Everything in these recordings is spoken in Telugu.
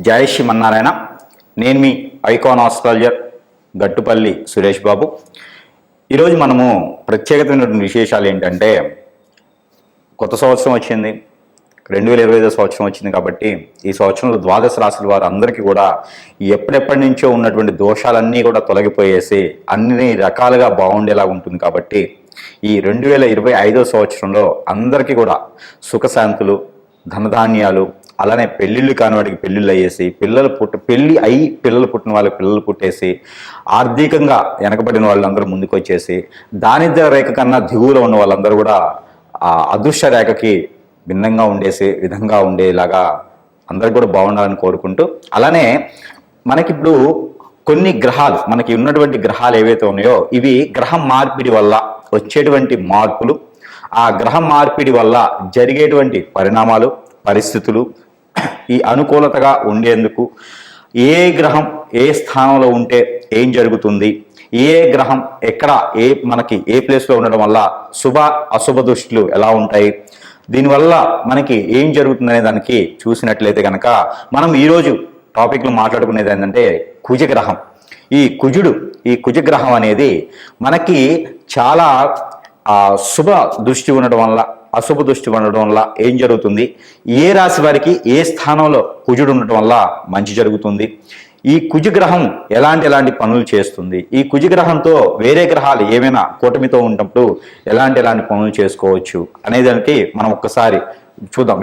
జై శ్రీమన్నారాయణ. నేను మీ ఐకాన్ ఆస్ట్రాలజర్ గట్టుపల్లి సురేష్ బాబు. ఈరోజు మనము ప్రత్యేకమైనటువంటి విశేషాలు ఏంటంటే, కొత్త సంవత్సరం వచ్చింది, 2025 సంవత్సరం వచ్చింది. కాబట్టి ఈ సంవత్సరంలో ద్వాదశ రాశుల వారు అందరికీ కూడా ఎప్పటి నుంచో ఉన్నటువంటి దోషాలన్నీ కూడా తొలగిపోయేసి అన్ని రకాలుగా బాగుండేలా ఉంటుంది. కాబట్టి ఈ 2025 సంవత్సరంలో అందరికీ కూడా సుఖశాంతులు, ధనధాన్యాలు, అలానే పెళ్ళిళ్ళు కాని వాడికి పెళ్ళిళ్ళు అయ్యేసి, పిల్లలు పుట్టిన వాళ్ళకి పిల్లలు పుట్టేసి, ఆర్థికంగా వెనకబడిన వాళ్ళందరూ ముందుకు వచ్చేసి, దారిద్ర్య రేఖ కన్నా దిగువలో ఉన్న వాళ్ళందరూ కూడా ఆ అదృష్ట రేఖకి భిన్నంగా విధంగా ఉండేలాగా అందరికి కూడా బాగుండాలని కోరుకుంటూ, అలానే మనకిప్పుడు కొన్ని గ్రహాలు, మనకి ఉన్నటువంటి గ్రహాలు ఏవైతే ఉన్నాయో ఇవి గ్రహం మార్పిడి వల్ల వచ్చేటువంటి మార్పులు, ఆ గ్రహం మార్పిడి వల్ల జరిగేటువంటి పరిణామాలు, పరిస్థితులు, ఈ అనుకూలతగా ఉండేందుకు ఏ గ్రహం ఏ స్థానంలో ఉంటే ఏం జరుగుతుంది, ఏ గ్రహం ఎక్కడ మనకి ఏ ప్లేస్లో ఉండడం వల్ల శుభ అశుభ దృష్టిలు ఎలా ఉంటాయి, దీనివల్ల మనకి ఏం జరుగుతుందనే దానికి చూసినట్లయితే కనుక మనం ఈరోజు టాపిక్లో మాట్లాడుకునేది ఏంటంటే కుజగ్రహం. ఈ కుజగ్రహం అనేది మనకి చాలా శుభ దృష్టి ఉండడం వల్ల అశుభ దృష్టి ఉండడం వల్ల ఏం జరుగుతుంది, ఏ రాశి వారికి ఏ స్థానంలో కుజుడు ఉండటం వల్ల మంచి జరుగుతుంది, ఈ కుజగ్రహం ఎలాంటి పనులు చేస్తుంది, ఈ కుజగ్రహంతో వేరే గ్రహాలు ఏమైనా కూటమితో ఉన్నప్పుడు ఎలాంటి పనులు చేసుకోవచ్చు అనే దానికి మనం ఒక్కసారి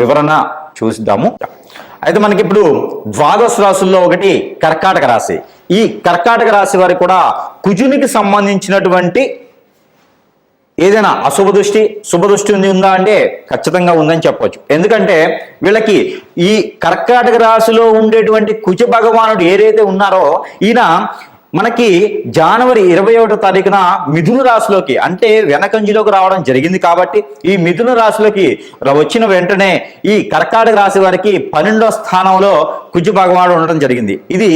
వివరణ చూద్దాము. అయితే మనకి ఇప్పుడు ద్వాదశ రాశుల్లో ఒకటి కర్కాటక రాశి. ఈ కర్కాటక రాశి వారికి కూడా కుజునికి సంబంధించినటువంటి ఏదైనా అశుభ దృష్టి శుభ దృష్టి ఉందా అంటే ఖచ్చితంగా ఉందని చెప్పవచ్చు. ఎందుకంటే వీళ్ళకి ఈ కర్కాటక రాశిలో ఉండేటువంటి కుజ భగవానుడు ఏదైతే ఉన్నారో ఈయన మనకి జనవరి 21వ తారీఖున మిథున రాశిలోకి అంటే వెనకంజిలోకి రావడం జరిగింది. కాబట్టి ఈ మిథున రాశిలోకి వచ్చిన వెంటనే ఈ కర్కాటక రాశి వారికి 12వ స్థానంలో కుజ భగవానుడు ఉండడం జరిగింది. ఇది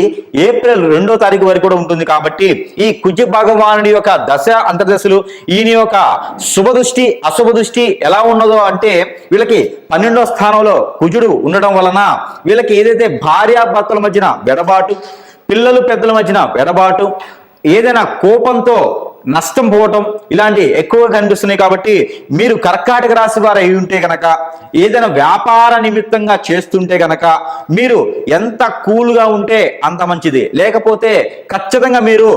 ఏప్రిల్ 2వ తారీఖు వరకు కూడా ఉంటుంది. కాబట్టి ఈ కుజ భగవానుడి యొక్క దశ అంతర్దశలు, ఈయన యొక్క శుభ దృష్టి అశుభ దృష్టి ఎలా ఉన్నదో అంటే వీళ్ళకి 12వ స్థానంలో కుజుడు ఉండడం వలన వీళ్ళకి ఏదైతే భార్యాభర్తల మధ్యన వెడబాటు, పిల్లలు పెద్దల మధ్యన వెడబాటు, ఏదైనా కోపంతో నష్టం పోవటం ఇలాంటి ఎక్కువగా కనిపిస్తున్నాయి. కాబట్టి మీరు కర్కాటక రాశి వారు అయి ఉంటే కనుక, ఏదైనా వ్యాపార నిమిత్తంగా చేస్తుంటే కనుక మీరు ఎంత కూల్గా ఉంటే అంత మంచిది. లేకపోతే ఖచ్చితంగా మీరు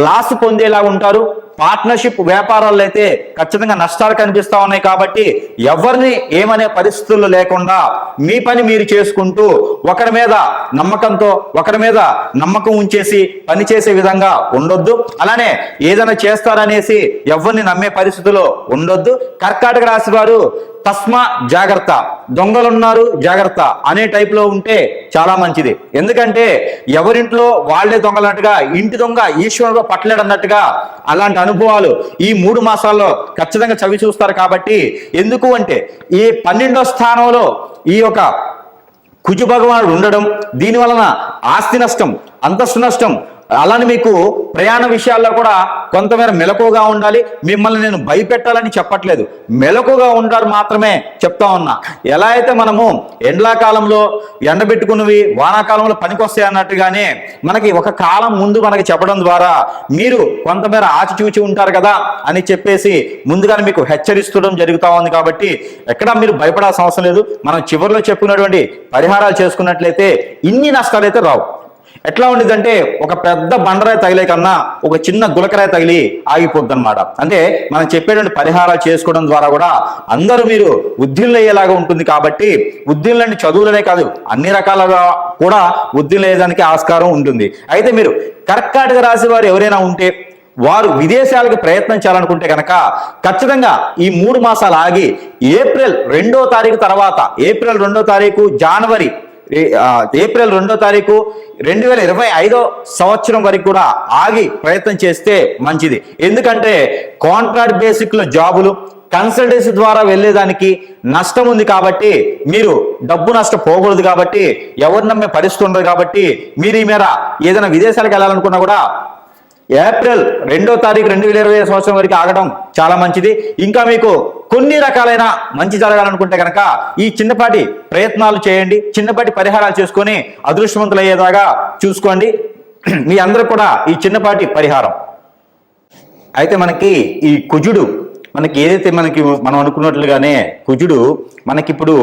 లాస్ పొందేలా ఉంటారు. పార్ట్నర్షిప్ వ్యాపారాల్లో అయితే ఖచ్చితంగా నష్టాలు కనిపిస్తా ఉన్నాయి. కాబట్టి ఎవరిని ఏమనే పరిస్థితుల్లో లేకుండా మీ పని మీరు చేసుకుంటూ ఒకరి మీద నమ్మకంతో ఒకరి మీద నమ్మకం ఉంచేసి పని చేసే విధంగా ఉండొద్దు. అలానే ఏదైనా చేస్తారనేసి ఎవరిని నమ్మే పరిస్థితుల్లో ఉండొద్దు. కర్కాటక రాశి వారు తస్మా జాగ్రత్త, దొంగలున్నారు జాగ్రత్త అనే టైప్లో ఉంటే చాలా మంచిది. ఎందుకంటే ఎవరింట్లో వాళ్లే దొంగలన్నట్టుగా ఇంటి దొంగ ఈశ్వరుడు పట్టలేడు అన్నట్టుగా అలాంటి అనుభవాలు ఈ 3 మాసాల్లో ఖచ్చితంగా చవి చూస్తారు. కాబట్టి ఎందుకు అంటే ఈ 12వ స్థానంలో ఈ యొక్క కుజ భగవానుడు ఉండడం, దీని వలన ఆస్తి నష్టం, అంతస్తు నష్టం, అలానే మీకు ప్రయాణ విషయాల్లో కూడా కొంతమేర మెలకుగా ఉండాలి. మిమ్మల్ని నేను భయపెట్టాలని చెప్పట్లేదు, మెలకుగా ఉంటారు మాత్రమే చెప్తా ఉన్నా. ఎలా అయితే మనము ఎండాకాలంలో ఎండబెట్టుకున్నవి వానాకాలంలో పనికొస్తాయి అన్నట్టుగానే మనకి ఒక కాలం ముందు మనకి చెప్పడం ద్వారా మీరు కొంతమేర ఆచిచూచి ఉంటారు కదా అని చెప్పేసి ముందుగానే మీకు హెచ్చరిస్తడం జరుగుతూ ఉంది. కాబట్టి ఎక్కడా మీరు భయపడాల్సిన అవసరం లేదు. మనం చివరిలో చెప్పుకున్నటువంటి పరిహారాలు చేసుకున్నట్లయితే ఇన్ని నష్టాలు అయితే రావు. ఎట్లా ఉండేదంటే ఒక పెద్ద బండరాయి తగిలే కన్నా ఒక చిన్న గులకరాయి తగిలి ఆగిపోద్ది అనమాట. అంటే మనం చెప్పేటువంటి పరిహారాలు చేసుకోవడం ద్వారా కూడా అందరూ మీరు ఉద్యోగులు అయ్యేలాగా ఉంటుంది. కాబట్టి ఉద్యోగులని చదువులనే కాదు అన్ని రకాలుగా కూడా ఉద్యోగులు అయ్యేదానికి ఆస్కారం ఉంటుంది. అయితే మీరు కర్కాటక రాశి వారు ఎవరైనా ఉంటే వారు విదేశాలకు ప్రయత్నం చేయాలనుకుంటే కనుక ఖచ్చితంగా ఈ 3 మాసాలు ఆగి ఏప్రిల్ 2వ తారీఖు తర్వాత, ఏప్రిల్ 2వ తారీఖు జనవరి ఏప్రిల్ 2వ తారీఖు 2025 సంవత్సరం వరకు కూడా ఆగి ప్రయత్నం చేస్తే మంచిది. ఎందుకంటే కాంట్రాక్ట్ బేసిక్లో జాబులు, కన్సల్టెన్సీ ద్వారా వెళ్ళేదానికి నష్టం ఉంది. కాబట్టి మీరు డబ్బు నష్టపోకూడదు. కాబట్టి ఎవరు నమ్మే పరిస్థితి ఉండదు. కాబట్టి మీరు ఈ మేర ఏదైనా విదేశాలకు వెళ్ళాలనుకున్నా కూడా ఏప్రిల్ 2వ తారీఖు 2020 సంవత్సరం వరకు ఆగడం చాలా మంచిది. ఇంకా మీకు కొన్ని రకాలైన మంచి జరగాలనుకుంటే కనుక ఈ చిన్నపాటి ప్రయత్నాలు చేయండి, చిన్నపాటి పరిహారాలు చేసుకొని అదృష్టవంతులు అయ్యేదాకా చూసుకోండి. మీ అందరూ కూడా ఈ చిన్నపాటి పరిహారం. అయితే మనకి ఈ కుజుడు మనకి ఏదైతే మనం అనుకున్నట్లుగానే కుజుడు మనకిప్పుడు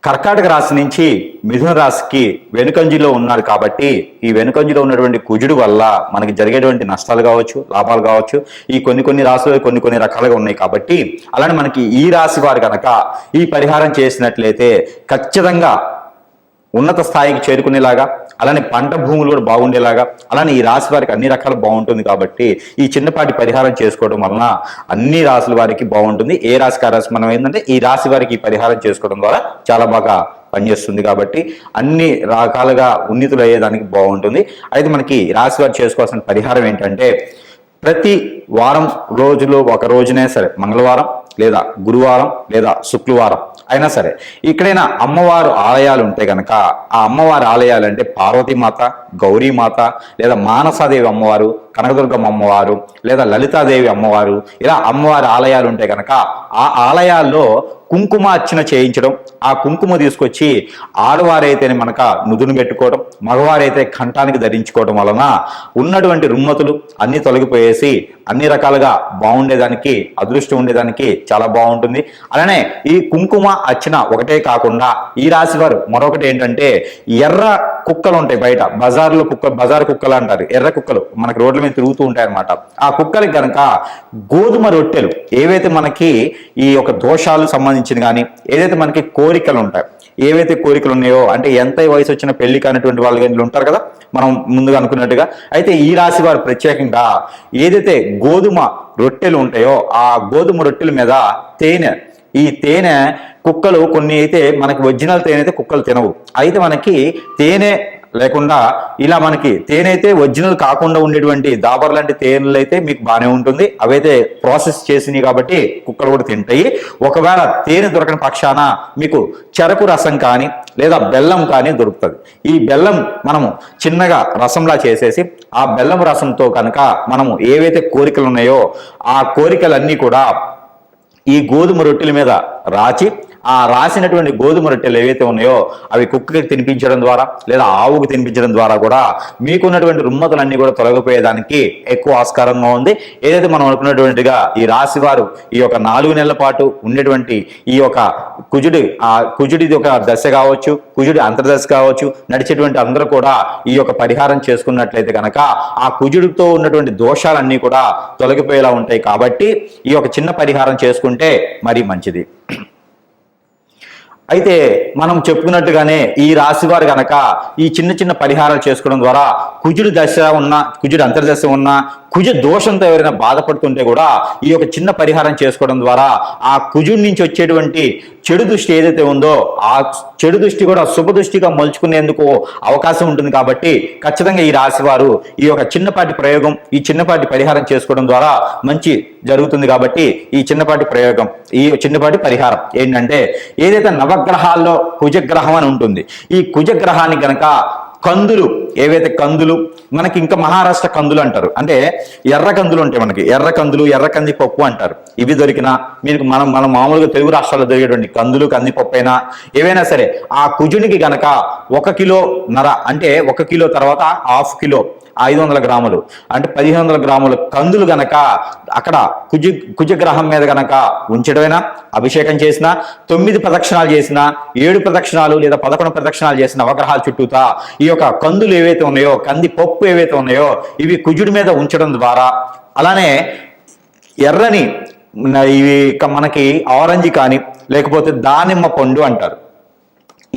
కర్కాటక రాశి నుంచి మిథున రాశికి వెనుకంజిలో ఉన్నాడు కాబట్టి ఈ వెనుకంజిలో ఉన్నటువంటి కుజుడు వల్ల మనకి జరిగేటువంటి నష్టాలు కావచ్చు, లాభాలు కావచ్చు, ఈ కొన్ని రాశులు కొన్ని రకాలుగా ఉన్నాయి. కాబట్టి అలానే మనకి ఈ రాశి వారు కనుక ఈ పరిహారం చేసినట్లయితే ఖచ్చితంగా ఉన్నత స్థాయికి చేరుకునేలాగా, అలానే పంట భూములు కూడా బాగుండేలాగా, అలానే ఈ రాశి వారికి అన్ని రకాలు బాగుంటుంది. కాబట్టి ఈ చిన్నపాటి పరిహారం చేసుకోవడం వలన అన్ని రాశుల వారికి బాగుంటుంది. ఏ రాశికి ఆ రాశి మనం ఏంటంటే ఈ రాశి వారికి ఈ పరిహారం చేసుకోవడం ద్వారా చాలా బాగా పనిచేస్తుంది. కాబట్టి అన్ని రకాలుగా ఉన్నతులు అయ్యేదానికి బాగుంటుంది. అయితే మనకి రాశి వారు చేసుకోవాల్సిన పరిహారం ఏంటంటే ప్రతి వారం రోజులో ఒక రోజునే సరే, మంగళవారం లేదా గురువారం లేదా శుక్రవారం అయినా సరే ఇక్కడైనా అమ్మవారు ఆలయాలు ఉంటే కనుక ఆ అమ్మవారి ఆలయాలు అంటే పార్వతీమాత, గౌరీమాత లేదా మానసాదేవి అమ్మవారు, కనకదుర్గమ్మ అమ్మవారు లేదా లలితాదేవి అమ్మవారు, ఇలా అమ్మవారి ఆలయాలు ఉంటే కనుక ఆ ఆలయాల్లో కుంకుమ అర్చన చేయించడం, ఆ కుంకుమ తీసుకొచ్చి ఆడవారైతేనే మనక నుదును పెట్టుకోవడం, మగవారైతే కంఠానికి ధరించుకోవడం వలన ఉన్నటువంటి రుమ్మతులు అన్ని తొలగిపోయేసి అన్ని రకాలుగా బాగుండేదానికి, అదృష్టం ఉండేదానికి చాలా బాగుంటుంది. అలానే ఈ కుంకుమ అర్చన ఒకటే కాకుండా ఈ రాశి వారు మరొకటి ఏంటంటే ఎర్ర కుక్కలు ఉంటాయి బయట, బజార్ కుక్కలు అంటారు, ఎర్ర కుక్కలు మనకి రోడ్ల మీద తిరుగుతూ ఉంటాయి అన్నమాట. ఆ కుక్కలకి కనుక గోధుమ రొట్టెలు ఏవైతే మనకి ఈ యొక్క దోషాలు సంబంధించిన కానీ ఏదైతే మనకి కోరికలు ఉంటాయి, ఏవైతే కోరికలు ఉన్నాయో అంటే ఎంత వయసు వచ్చిన పెళ్లి కానిటువంటి వాళ్ళు ఉంటారు కదా మనం ముందుగా అనుకున్నట్టుగా, అయితే ఈ రాశి వారు ప్రత్యేకంగా ఏదైతే గోధుమ రొట్టెలు ఉంటాయో ఆ గోధుమ రొట్టెల మీద తేనె, ఈ తేనె కుక్కలు కొన్ని అయితే మనకి ఒరిజినల్ తేనె అయితే కుక్కలు తినవు, అయితే మనకి తేనె లేకుండా ఇలా మనకి తేనె అయితే ఒరిజినల్ కాకుండా ఉండేటువంటి దాబర్ లాంటి తేనెలు అయితే మీకు బాగానే ఉంటుంది. అవైతే ప్రాసెస్ చేసినాయి కాబట్టి కుక్కలు కూడా తింటాయి. ఒకవేళ తేనె దొరకని పక్షాన మీకు చెరకు రసం కానీ లేదా బెల్లం కానీ దొరుకుతుంది. ఈ బెల్లం మనము చిన్నగా రసంలా చేసేసి ఆ బెల్లం రసంతో కనుక మనము ఏవైతే కోరికలు ఉన్నాయో ఆ కోరికలన్నీ కూడా ఈ గోధుమ రొట్టెల మీద రాచి ఆ రాసినటువంటి గోధుమ రొట్టెలు ఏవైతే ఉన్నాయో అవి కుక్కకి తినిపించడం ద్వారా లేదా ఆవుకు తినిపించడం ద్వారా కూడా మీకున్నటువంటి రుమ్మతులన్నీ కూడా తొలగిపోయేదానికి ఎక్కువ ఆస్కారంగా ఉంది. ఏదైతే మనం అనుకున్నటువంటిగా ఈ రాశి వారు ఈ యొక్క 4 నెలల పాటు ఉండేటువంటి ఈ యొక్క కుజుడిది ఒక దశ కావచ్చు, కుజుడి అంతర్దశ కావచ్చు, నడిచేటువంటి అందరూ కూడా ఈ యొక్క పరిహారం చేసుకున్నట్లయితే కనుక ఆ కుజుడితో ఉన్నటువంటి దోషాలన్నీ కూడా తొలగిపోయేలా ఉంటాయి. కాబట్టి ఈ యొక్క చిన్న పరిహారం చేసుకుంటే మరీ మంచిది. అయితే మనం చెప్పుకున్నట్టుగానే ఈ రాశి వారు కనుక ఈ చిన్న పరిహారాలు చేసుకోవడం ద్వారా కుజుడి దశ ఉన్న, కుజుడి అంతర్దశ ఉన్న, కుజ దోషంతో ఎవరైనా బాధపడుతుంటే కూడా ఈ యొక్క చిన్న పరిహారం చేసుకోవడం ద్వారా ఆ కుజుడి నుంచి వచ్చేటువంటి చెడు దృష్టి ఏదైతే ఉందో ఆ చెడు దృష్టి కూడా శుభ దృష్టిగా మలుచుకునేందుకు అవకాశం ఉంటుంది. కాబట్టి ఖచ్చితంగా ఈ రాశి వారు ఈ యొక్క చిన్నపాటి ప్రయోగం, ఈ చిన్నపాటి పరిహారం చేసుకోవడం ద్వారా మంచి జరుగుతుంది. కాబట్టి ఈ చిన్నపాటి ప్రయోగం, ఈ చిన్నపాటి పరిహారం ఏంటంటే ఏదైతే నవగ్రహాల్లో కుజగ్రహం అని ఉంటుంది, ఈ కుజగ్రహాన్ని గనక కందులు, ఏవైతే కందులు మనకి ఇంకా మహారాష్ట్ర కందులు అంటారు, అంటే ఎర్ర కందులు ఉంటాయి మనకి, ఎర్ర కందులు, ఎర్ర కందిపప్పు అంటారు. ఇవి దొరికినా మీకు మనం మామూలుగా తెలుగు రాష్ట్రాల్లో దొరికేటువంటి కందులు, కందిపప్పు అయినా ఏవైనా సరే ఆ కుజునికి గనక 1 కిలోన్నర అంటే 1 కిలో తర్వాత 1/2 కిలో 500 గ్రాములు అంటే 1500 గ్రాముల కందులు గనక అక్కడ కుజగ్రహం మీద గనక ఉంచడమైనా, అభిషేకం చేసిన, 9 ప్రదక్షిణాలు చేసిన, 7 ప్రదక్షిణాలు లేదా 11 ప్రదక్షిణాలు చేసిన నవగ్రహాల చుట్టూతా ఈ యొక్క కందులు ఏవైతే ఉన్నాయో, కందిపప్పు ఏవైతే ఉన్నాయో ఇవి కుజుడి మీద ఉంచడం ద్వారా, అలానే ఎర్రని ఇవి మనకి ఆరెంజ్ కానీ లేకపోతే దానిమ్మ పండు అంటారు,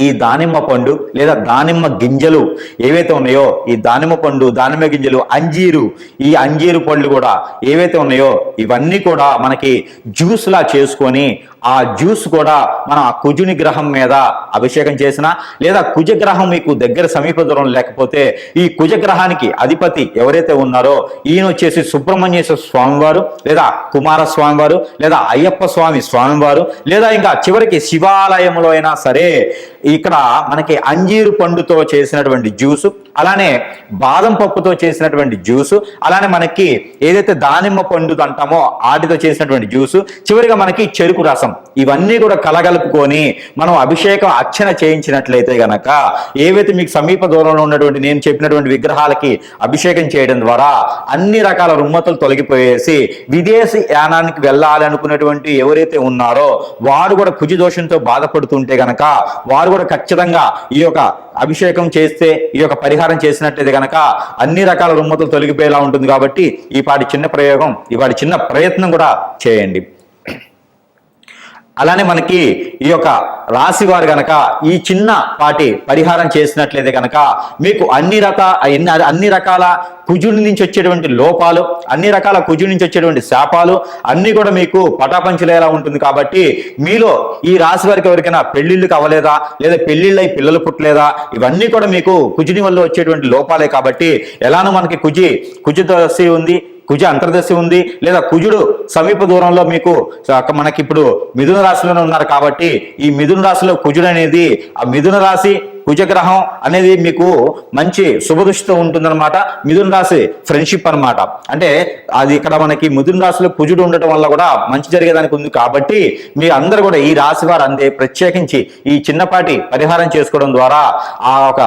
ఈ దానిమ్మ పండు లేదా దానిమ్మ గింజలు ఏవైతే ఉన్నాయో ఈ దానిమ్మ పండు, దానిమ్మ గింజలు, అంజీరు, ఈ అంజీరు పళ్ళు కూడా ఏవైతే ఉన్నాయో ఇవన్నీ కూడా మనకి జ్యూస్లా చేసుకొని ఆ జ్యూస్ కూడా మనం ఆ కుజుని గ్రహం మీద అభిషేకం చేసినా, లేదా కుజగ్రహం మీకు దగ్గర సమీప దూరం లేకపోతే ఈ కుజగ్రహానికి అధిపతి ఎవరైతే ఉన్నారో ఈయన వచ్చేసి సుబ్రహ్మణ్యేశ్వర స్వామివారు, లేదా కుమారస్వామి వారు, లేదా అయ్యప్ప స్వామి స్వామివారు, లేదా ఇంకా చివరికి శివాలయంలో అయినా సరే ఇక్కడ మనకి అంజీరు పండుతో చేసినటువంటి జ్యూసు, అలానే బాదం పప్పుతో చేసినటువంటి జ్యూసు, అలానే మనకి ఏదైతే దానిమ్మ పండు అంటామో వాటితో చేసినటువంటి జ్యూసు, చివరిగా మనకి చెరుకు రసం, ఇవన్నీ కూడా కలగలుపుకొని మనం అభిషేకం అర్చన చేయించినట్లయితే గనక ఏవైతే మీకు సమీప దూరంలో ఉన్నటువంటి నేను చెప్పినటువంటి విగ్రహాలకి అభిషేకం చేయడం ద్వారా అన్ని రకాల రుమ్మతులు తొలగిపోయేసి విదేశీ యానానికి వెళ్ళాలి అనుకున్నటువంటి ఎవరైతే ఉన్నారో వారు కూడా కుజ దోషంతో బాధపడుతుంటే గనక వారు కూడా ఖచ్చితంగా ఈ యొక్క అభిషేకం చేస్తే, ఈ యొక్క పరిహారం చేసినట్లయితే గనక అన్ని రకాల రుమ్మతులు తొలగిపోయేలా ఉంటుంది. కాబట్టి ఈ పాటి చిన్న ప్రయోగం, ఈ పాటి చిన్న ప్రయత్నం కూడా చేయండి. అలానే మనకి ఈ యొక్క రాశి వారు గనక ఈ చిన్న పాటి పరిహారం చేసినట్లయితే గనక మీకు అన్ని రకాల కుజుడి నుంచి వచ్చేటువంటి లోపాలు, అన్ని రకాల కుజుడి నుంచి వచ్చేటువంటి శాపాలు అన్ని కూడా మీకు పటాపంచలేలా ఉంటుంది. కాబట్టి మీలో ఈ రాశి వారికి ఎవరికైనా పెళ్లిళ్ళకి అవ్వలేదా, లేదా పెళ్లిళ్ళై పిల్లలు పుట్టలేదా, ఇవన్నీ కూడా మీకు కుజుని వల్ల వచ్చేటువంటి లోపాలే. కాబట్టి ఎలానో మనకి కుజదశి ఉంది, కుజ అంతర్దశి ఉంది, లేదా కుజుడు సమీప దూరంలో మీకు మనకి ఇప్పుడు మిథున రాశిలోనే ఉన్నారు. కాబట్టి ఈ మిథున రాశిలో కుజుడు అనేది, ఆ మిథున రాశి కుజగ్రహం అనేది మీకు మంచి శుభదృష్టితో ఉంటుందన్నమాట. మిథున రాశి ఫ్రెండ్షిప్ అనమాట. అంటే అది ఇక్కడ మనకి మిథున రాశిలో కుజుడు ఉండటం వల్ల కూడా మంచి జరిగేదానికి ఉంది. కాబట్టి మీ అందరూ కూడా ఈ రాశి వారు అందే ప్రత్యేకించి ఈ చిన్నపాటి పరిహారం చేసుకోవడం ద్వారా ఆ ఒక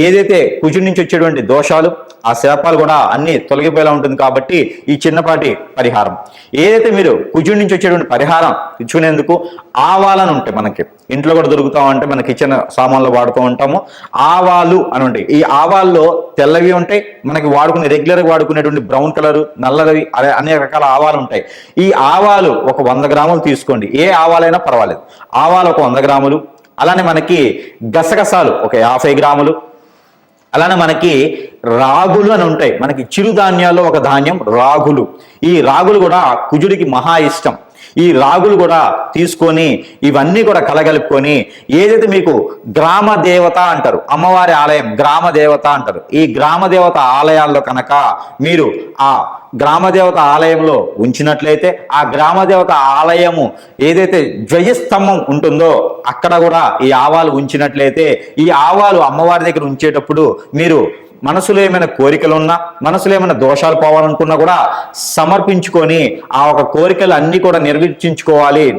ఏదైతే కుజుడి నుంచి వచ్చేటువంటి దోషాలు, ఆ శాపాలు కూడా అన్ని తొలగిపోయేలా ఉంటుంది. కాబట్టి ఈ చిన్నపాటి పరిహారం ఏదైతే మీరు కుజుడి నుంచి వచ్చేటువంటి పరిహారం ఇచ్చుకునేందుకు ఆవాలను ఉంటాయి, మనకి ఇంట్లో కూడా దొరుకుతా ఉంటే మన కిచెన్ సామాన్లు వాడుతూ ఉంటాము. ఆవాలు అని ఉంటాయి. ఈ ఆవాల్లో తెల్లవి ఉంటాయి, మనకి రెగ్యులర్గా వాడుకునేటువంటి బ్రౌన్ కలర్, నల్లవి అనేక రకాల ఆవాలు ఉంటాయి. ఈ ఆవాలు ఒక 100 గ్రాములు తీసుకోండి. ఏ ఆవాలైనా పర్వాలేదు. ఆవాలు ఒక 100 గ్రాములు, అలానే మనకి గసగసాలు ఒక 50 గ్రాములు, అలానే మనకి రాగులు అని ఉంటాయి. మనకి చిరుధాన్యాల్లో ఒక ధాన్యం రాగులు. ఈ రాగులు కూడా కుజుడికి మహా ఇష్టం. ఈ రాగులు కూడా తీసుకొని ఇవన్నీ కూడా కలగలుపుకొని ఏదైతే మీకు గ్రామ దేవత అంటారు, అమ్మవారి ఆలయం గ్రామ దేవత అంటారు. ఈ గ్రామ దేవత ఆలయాల్లో కనుక మీరు ఆ గ్రామదేవత ఆలయంలో ఉంచినట్లయితే ఆ గ్రామదేవత ఆలయము ఏదైతే ధ్వజస్తంభం ఉంటుందో అక్కడ కూడా ఈ ఆవాలు ఉంచినట్లయితే ఈ ఆవాలు అమ్మవారి దగ్గర ఉంచేటప్పుడు మీరు మనసులో ఏమైనా కోరికలు ఉన్నా, మనసులో ఏమైనా దోషాలు పోవాలనుకున్నా కూడా సమర్పించుకొని ఆ ఒక కోరికలు అన్ని కూడా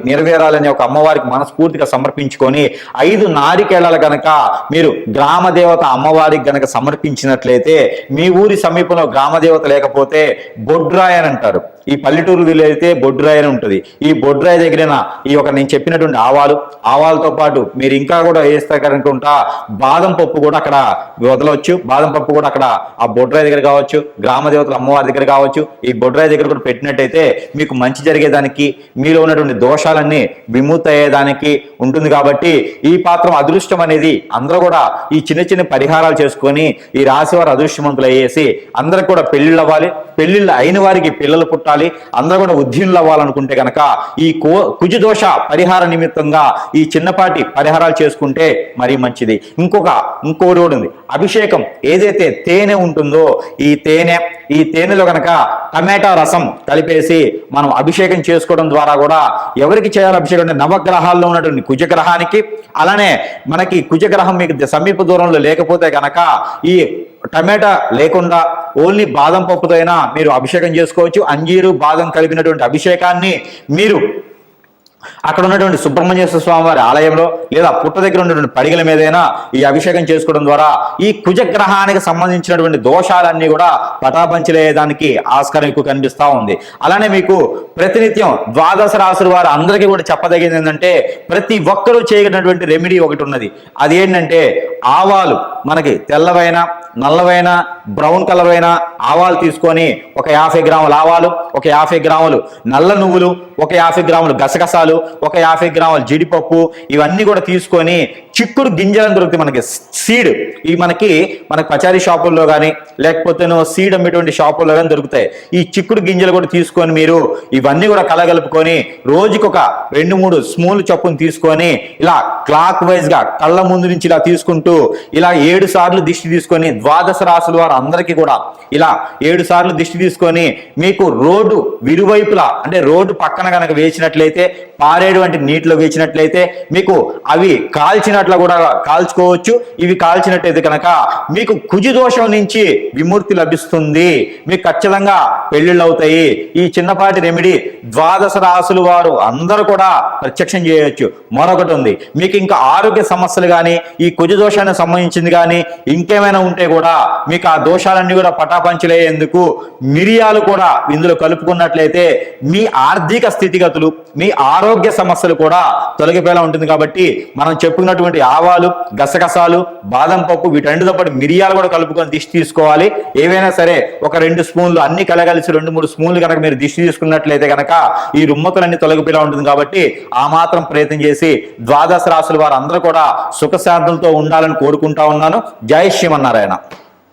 నెరవేరాలని ఒక అమ్మవారికి మనస్ఫూర్తిగా సమర్పించుకొని 5 నారికేళాలు గనక మీరు గ్రామదేవత అమ్మవారికి గనక సమర్పించినట్లయితే, మీ ఊరి సమీపంలో గ్రామదేవత లేకపోతే బొడ్రాయి అని అంటారు, ఈ పల్లెటూరు అయితే బొడ్రాయి అని ఉంటుంది. ఈ బొడ్రాయి దగ్గర ఈ ఒక నేను చెప్పినటువంటి ఆవాలతో పాటు మీరు ఇంకా కూడా వేస్తే కనుకుంటా బాదం పప్పు కూడా అక్కడ వదలవచ్చు. బాదం పప్పు కూడా అక్కడ ఆ బొడ్రాయి దగ్గర కావచ్చు, గ్రామదేవతల అమ్మవారి దగ్గర కావచ్చు, ఈ బొడ్రాయి దగ్గర కూడా పెట్టినట్టయితే మీకు మంచి జరిగేదానికి, మీలో ఉన్నటువంటి దోషాలన్నీ విముక్తి అయ్యేదానికి ఉంటుంది. కాబట్టి ఈ పాత్రం అదృష్టం అనేది అందరూ కూడా ఈ చిన్న చిన్న పరిహారాలు చేసుకొని ఈ రాశి వారు అదృష్టవంతులు అయ్యేసి అందరికి కూడా పెళ్లిళ్ళు అవ్వాలి, పెళ్లిళ్ళు అయిన వారికి పిల్లలు పుట్టాలి, అందరూ కూడా ఉద్యోగులు అవ్వాలనుకుంటే కనుక ఈ కుజదోష పరిహార నిమిత్తంగా ఈ చిన్నపాటి పరిహారాలు చేసుకుంటే మరీ మంచిది. ఇంకోటి కూడా ఉంది. అభిషేకం ఏదైతే తేనె ఉంటుందో ఈ తేనెలో కనుక టమాటా రసం కలిపేసి మనం అభిషేకం చేసుకోవడం ద్వారా కూడా ఎవరికి చేయాలి అభిషేకం అంటే నవగ్రహాల్లో ఉన్నటువంటి కుజగ్రహానికి, అలానే మనకి కుజగ్రహం మీకు సమీప దూరంలో లేకపోతే కనుక ఈ టమాటా లేకుండా ఓన్లీ బాదం పప్పుతో అయినా మీరు అభిషేకం చేసుకోవచ్చు. అంజీరు బాదం కలిపినటువంటి అభిషేకాన్ని మీరు అక్కడ ఉన్నటువంటి సుబ్రహ్మణ్యేశ్వర స్వామి వారి ఆలయంలో లేదా పుట్ట దగ్గర ఉన్నటువంటి పడిగల మీదైనా ఈ అభిషేకం చేసుకోవడం ద్వారా ఈ కుజగ్రహానికి సంబంధించినటువంటి దోషాలన్నీ కూడా పటాపంచలేదానికి ఆస్కారం ఎక్కువ కనిపిస్తూ ఉంది. అలానే మీకు ప్రతినిత్యం 12 రాశుల వారు అందరికీ కూడా చెప్పదగింది ఏంటంటే ప్రతి ఒక్కరూ చేయగలిగినటువంటి రెమెడీ ఒకటి ఉన్నది. అది ఏంటంటే ఆవాలు మనకి తెల్లవైన, నల్లవైన, బ్రౌన్ కలర్ అయిన ఆవాలు తీసుకొని ఒక 50 గ్రాముల ఆవాలు, ఒక 50 గ్రాములు నల్ల నువ్వులు, ఒక 50 గ్రాములు గసగసాలు, ఒక 50 గ్రాముల జీడిపప్పు, ఇవన్నీ కూడా తీసుకొని చిక్కుడు గింజలను దొరుకుతాయి మనకి సీడ్. ఇవి మనకి పచారీ షాపుల్లో కానీ లేకపోతే సీడ్ అమ్మేటువంటి షాపుల్లో కానీ దొరుకుతాయి. ఈ చిక్కుడు గింజలు కూడా తీసుకొని మీరు ఇవన్నీ కూడా కలగలుపుకొని రోజుకి ఒక 2-3 స్పూన్లు చొప్పున తీసుకొని ఇలా క్లాక్ వైజ్ గా కళ్ళ ముందు నుంచి ఇలా తీసుకుంటూ ఇలా 7 సార్లు దిష్టి తీసుకొని, ద్వాదశ రాశుల వారు అందరికీ కూడా ఇలా 7 సార్లు దిష్టి తీసుకొని మీకు రోడ్డు విరువైపులా అంటే రోడ్డు పక్కన కనుక వేసినట్లయితే, పారేటువంటి నీటిలో వేసినట్లయితే మీకు అవి కాల్చినట్లు కూడా కాల్చుకోవచ్చు. ఇవి కాల్చినట్లయితే కనుక మీకు కుజు దోషం నుంచి విముక్తి లభిస్తుంది. మీకు ఖచ్చితంగా పెళ్లిళ్ళు అవుతాయి. ఈ చిన్నపాటి రెమెడీ ద్వాదశ రాశుల వారు అందరూ కూడా ప్రత్యక్షం చేయొచ్చు. మరొకటి ఉంది, మీకు ఇంకా ఆరోగ్య సమస్యలు కానీ ఈ కుజు దోషానికి సంబంధించింది కానీ ఇంకేమైనా ఉంటే కూడా మీకు ఆ దోషాలన్నీ కూడా పటాపంచలేందుకు మిరియాలు కూడా ఇందులో కలుపుకున్నట్లయితే మీ ఆర్థిక స్థితిగతులు, మీ ఆరోగ్య సమస్యలు కూడా తొలగిపోయేలా ఉంటుంది. కాబట్టి మనం చెప్పుకున్నటువంటి ఆవాలు, గసగసాలు, బాదం పప్పు వీటన్నిటితో పాటు మిరియాలు కూడా కలుపుకొని దిష్టి తీసుకోవాలి. ఏవైనా సరే ఒక 2 స్పూన్లు అన్ని కలగలిసి 2-3 స్పూన్లు కనుక మీరు దిష్టి తీసుకున్నట్లయితే కనుక ఈ రుమ్మతులన్నీ తొలగిపోయేలా ఉంటుంది. కాబట్టి ఆ మాత్రం ప్రయత్నం చేసి ద్వాదశ రాశుల వారు అందరూ కూడా సుఖశాంతులతో ఉండాలని కోరుకుంటా ఉన్నాను. జై శ్రీమన్నారాయణ.